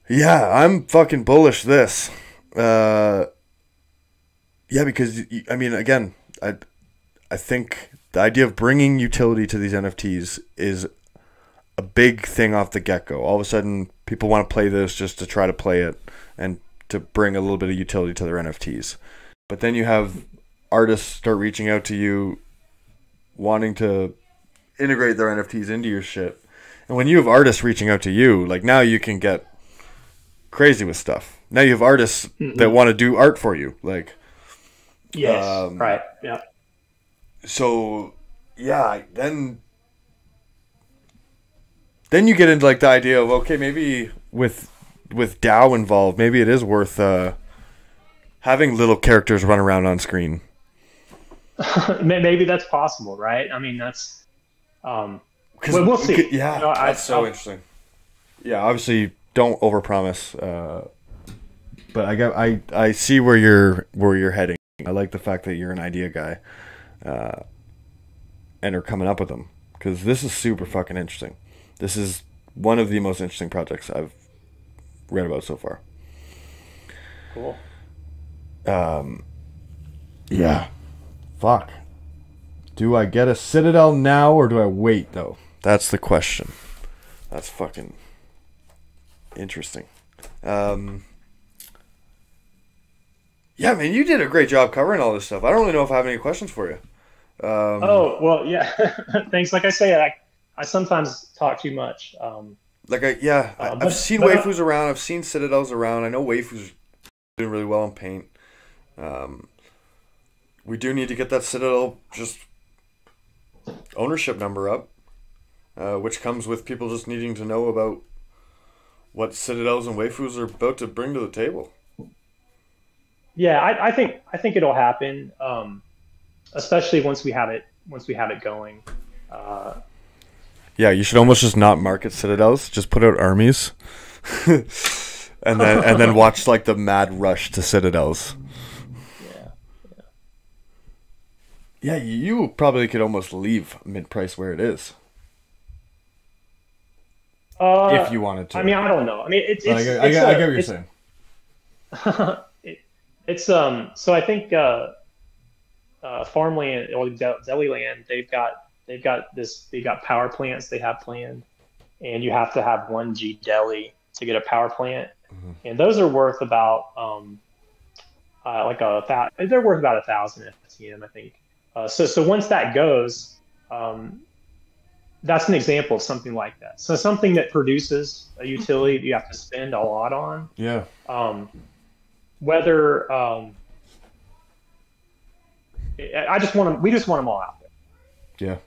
Yeah, I'm fucking bullish this. Because, again, I think the idea of bringing utility to these NFTs is a big thing off the get-go. All of a sudden, people want to play this just to try to play it and to bring a little bit of utility to their NFTs. But then you have artists start reaching out to you, wanting to integrate their NFTs into your shit. And when you have artists reaching out to you, like now you can get crazy with stuff. Now you have artists that want to do art for you. Like, yes, right, yeah. So, yeah, then you get into like the idea of, okay, maybe with DAO involved, maybe it is worth having little characters run around on screen. Maybe that's possible, right? I mean, that's we'll see. Yeah, that's interesting. Yeah, obviously don't overpromise. But I see where you're heading. I like the fact that you're an idea guy, and are coming up with them, because this is super fucking interesting. This is one of the most interesting projects I've read about so far. Cool. Yeah. Fuck. Do I get a Citadel now or do I wait though? That's the question. That's fucking interesting. Yeah, man, you did a great job covering all this stuff. I don't really know if I have any questions for you. Oh, well, yeah. Thanks. Like I say, I sometimes talk too much. I've seen waifus around. I've seen Citadels around. I know waifus doing really well in paint. We do need to get that Citadel just ownership number up, which comes with people just needing to know about what Citadels and waifus are about to bring to the table. Yeah, I think it'll happen, especially once we have it going. Yeah, you should almost just not market Citadels. Just put out armies, and then watch like the mad rush to Citadels. Yeah, you probably could almost leave mid-price where it is. If you wanted to. I mean, I don't know. I mean, I get what you're saying. So I think farmland or Deliland, they've got power plants they have planned, and you have to have 1G deli to get a power plant, and those are worth about they're worth about 1,000 FTM, I think. So once that goes, that's an example of something like that. So something that produces a utility you have to spend a lot on. Yeah. Whether we just want them all out there. Yeah.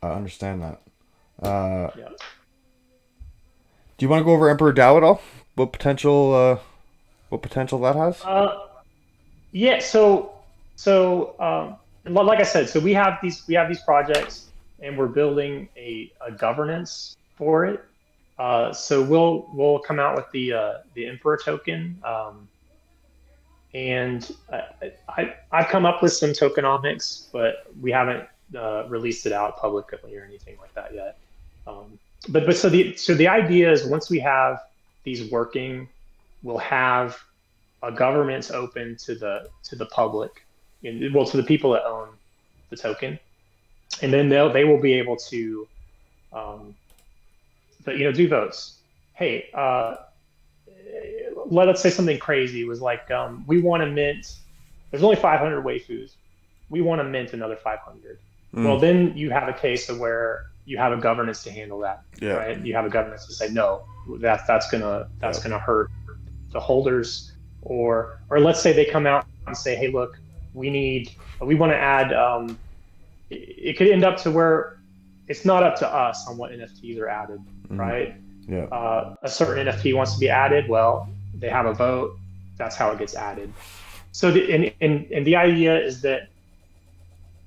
I understand that. Yeah. Do you want to go over Emperor DAO at all? What potential that has? Yeah. So like I said, so we have these projects, and we're building a governance for it. So we'll come out with the Emperor token, and I've come up with some tokenomics, but we haven't released it out publicly or anything like that yet. But so the idea is, once we have these working, we'll have a governance open to the public, to the people that own the token, and then they will be able to do votes. Hey, let's say something crazy was like, we want to mint. There's only 500 waifus. We want to mint another 500. Well, then you have a case of where you have a governance to handle that. Yeah. Right. You have a governance to say no. That's gonna hurt the holders. Or let's say they come out and say, hey, look, we want to add. It could end up to where it's not up to us on what NFTs are added, right? Yeah. A certain NFT wants to be added. Well, they have a vote. That's how it gets added. So the idea is that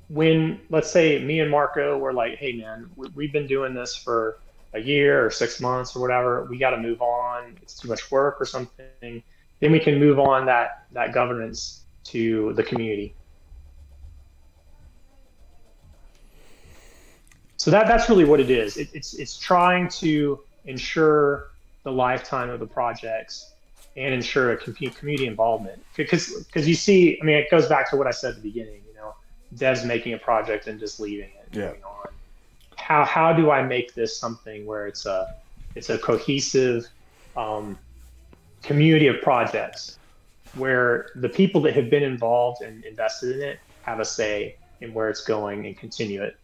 when, let's say, me and Marco were like, hey man, we've been doing this for a year or 6 months or whatever, we got to move on. It's too much work or something. Then we can move on that governance to the community. So that's really what it is. It's trying to ensure the lifetime of the projects and ensure a community involvement. Because you see, I mean, it goes back to what I said at the beginning. You know, devs making a project and just leaving it, and moving on. How do I make this something where it's a cohesive community of projects where the people that have been involved and invested in it have a say in where it's going and continue it.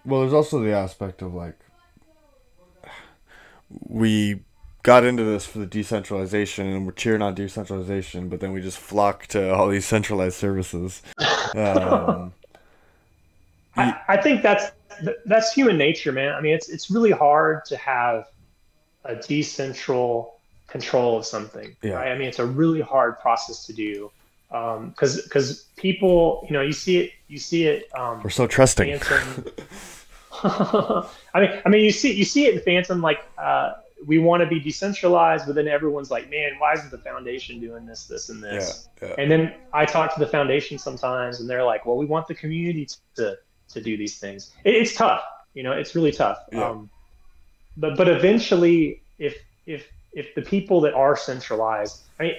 Well, there's also the aspect of like, we got into this for the decentralization and we're cheering on decentralization, but then we just flock to all these centralized services. I think that's human nature, man. I mean, it's really hard to have a decentral control of something, right? I mean, it's a really hard process to do, because people, you know, you see it. We're so trusting. I mean, you see it in Fantom, like we want to be decentralized, but then everyone's like, man, why isn't the foundation doing this, and this? Yeah. And then I talk to the foundation sometimes, and they're like, well, we want the community to do these things. It's tough, you know, it's really tough. Yeah. But eventually, if the people that are centralized, I mean,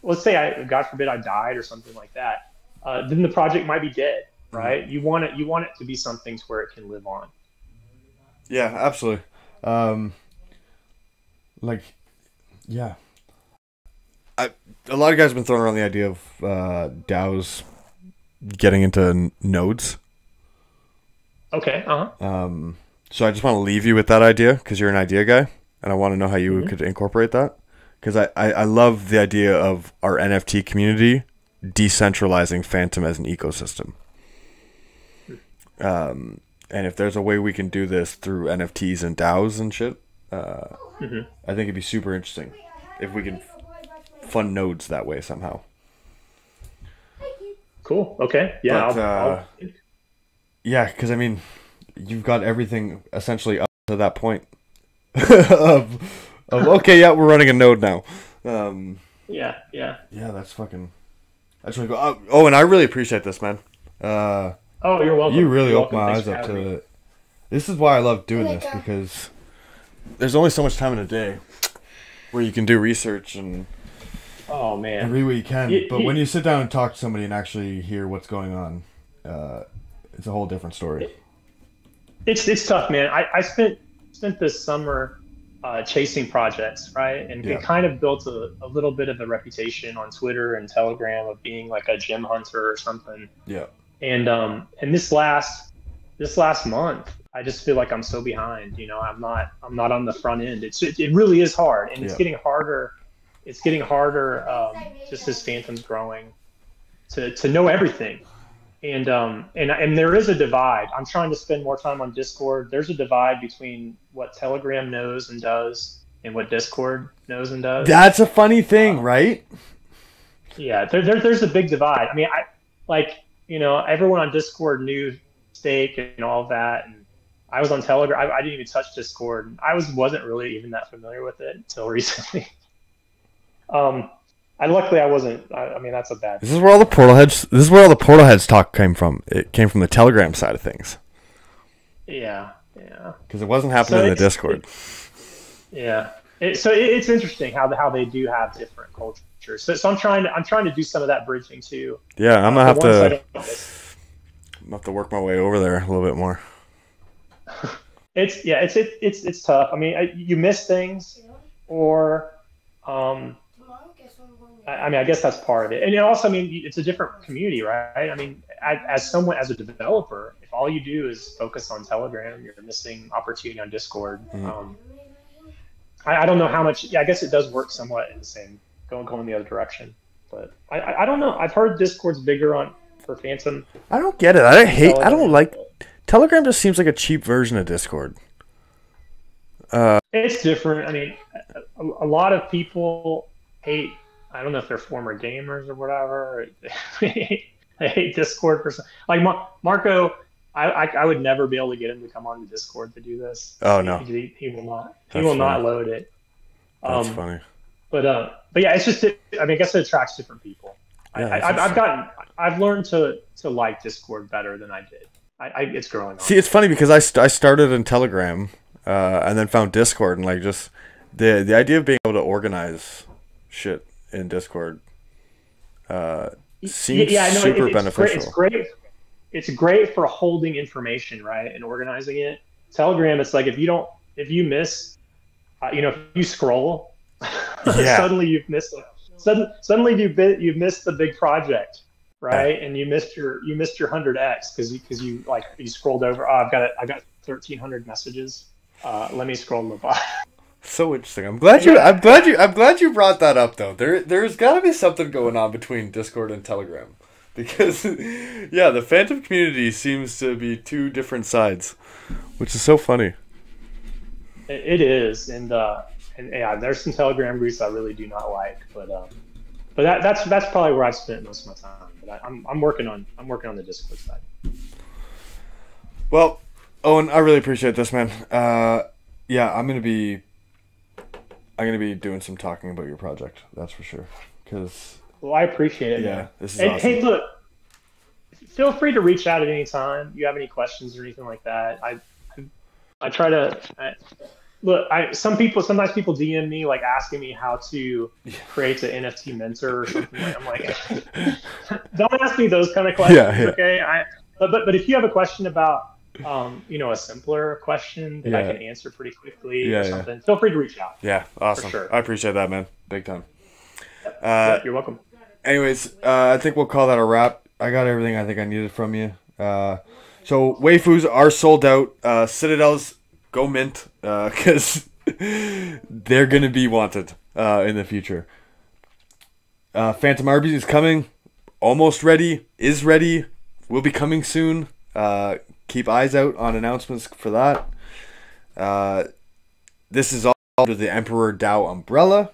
let's say God forbid I died or something like that, then the project might be dead, right? Mm-hmm. You want it to be something where it can live on. Yeah, absolutely. A lot of guys have been throwing around the idea of DAOs getting into nodes. Okay. So I just want to leave you with that idea because you're an idea guy, and I want to know how you could incorporate that. Because I love the idea of our NFT community decentralizing Fantom as an ecosystem. And if there's a way we can do this through NFTs and DAOs and shit, I think it'd be super interesting if we can fund nodes that way somehow. Cool. Okay. Yeah. But, yeah, because I mean, you've got everything essentially up to that point of okay, yeah, we're running a node now. Yeah. Yeah, that's fucking. I just want to go. Oh, and I really appreciate this, man. Oh, you're welcome. You really opened my eyes up to it. This is why I love doing this, because there's only so much time in a day where you can do research and read what you can. But when you sit down and talk to somebody and actually hear what's going on, it's a whole different story. It's tough, man. I spent this summer chasing projects, right? And it kind of built a little bit of a reputation on Twitter and Telegram of being like a gem hunter or something. Yeah. And this last month, I just feel like I'm so behind. You know, I'm not on the front end. It really is hard, and it's getting harder. It's getting harder just as Fantom's growing to know everything. And there is a divide. I'm trying to spend more time on Discord. There's a divide between what Telegram knows and does and what Discord knows and does. That's a funny thing, right? Yeah, there's a big divide. I mean, you know, everyone on Discord knew Stake and all of that, and I was on Telegram. I didn't even touch Discord. I wasn't really even that familiar with it until recently. Luckily I wasn't. I mean, that's a bad. This is where all the portal heads talk came from. It came from the Telegram side of things. Yeah. Because it wasn't happening in the Discord. It's interesting how they do have different cultures. So I'm trying to do some of that bridging too. Yeah, I'm gonna have to work my way over there a little bit more. It's tough. I mean, you miss things, or I mean, I guess that's part of it. And also, I mean, it's a different community, right? I mean, as a developer, if all you do is focus on Telegram, you're missing opportunity on Discord. I don't know how much. Yeah, I guess it does work somewhat in the same, going the other direction. But I don't know. I've heard Discord's bigger for Fantom. I don't get it. I don't like Telegram. Just seems like a cheap version of Discord. It's different. I mean, a lot of people hate. I don't know if they're former gamers or whatever. They hate Discord for some. Like Marco, I would never be able to get him to come on to Discord to do this. Oh no, he will not. He will not load it. That's funny. But yeah, it's just. I mean, I guess it attracts different people. Yeah, I've learned to like Discord better than I did. It's growing on. See, it's funny because I started in Telegram, and then found Discord, and like just the idea of being able to organize shit in Discord seems super beneficial. It's great. It's great for holding information, right, and organizing it. Telegram, it's like if you miss, if you scroll, suddenly you've missed it. Suddenly you've missed the big project, right? And you missed your 100x because you scrolled over. Oh, I got 1,300 messages. Let me scroll the bottom. So interesting. I'm glad you brought that up though. There's got to be something going on between Discord and Telegram, because the Fantom community seems to be two different sides, which is so funny. It is, and there's some Telegram groups I really do not like, but that's probably where I've spent most of my time. But I'm working on the Discord side. Well, Owen, I really appreciate this, man. I'm gonna be doing some talking about your project. That's for sure. I appreciate it. Yeah, man. This is awesome. Hey, look, feel free to reach out at any time. You have any questions or anything like that? I try to look. Sometimes people DM me like asking me how to create an NFT mentor or something. I'm like, don't ask me those kind of questions. Okay. But if you have a question about a simpler question that I can answer pretty quickly or something, feel free to reach out. Yeah, awesome. For sure. I appreciate that, man. Big time. You're welcome. Anyways, I think we'll call that a wrap. I got everything I think I needed from you. So waifus are sold out. Citadels, go mint, because they're gonna be wanted in the future. Fantom Armies is coming, almost ready, is ready, will be coming soon. Keep eyes out on announcements for that. This is all under the Emperor DAO umbrella.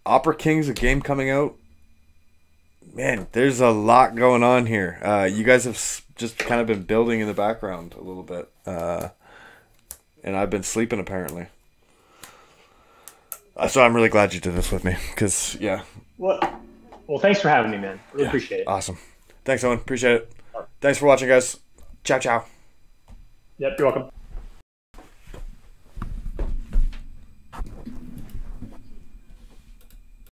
Opera King's a game coming out. Man, there's a lot going on here. You guys have just kind of been building in the background a little bit. And I've been sleeping, apparently. So I'm really glad you did this with me. Because, Well, thanks for having me, man. Really appreciate it. Awesome. Thanks, Owen. Appreciate it. Thanks for watching, guys. Ciao, ciao. Yep, you're welcome.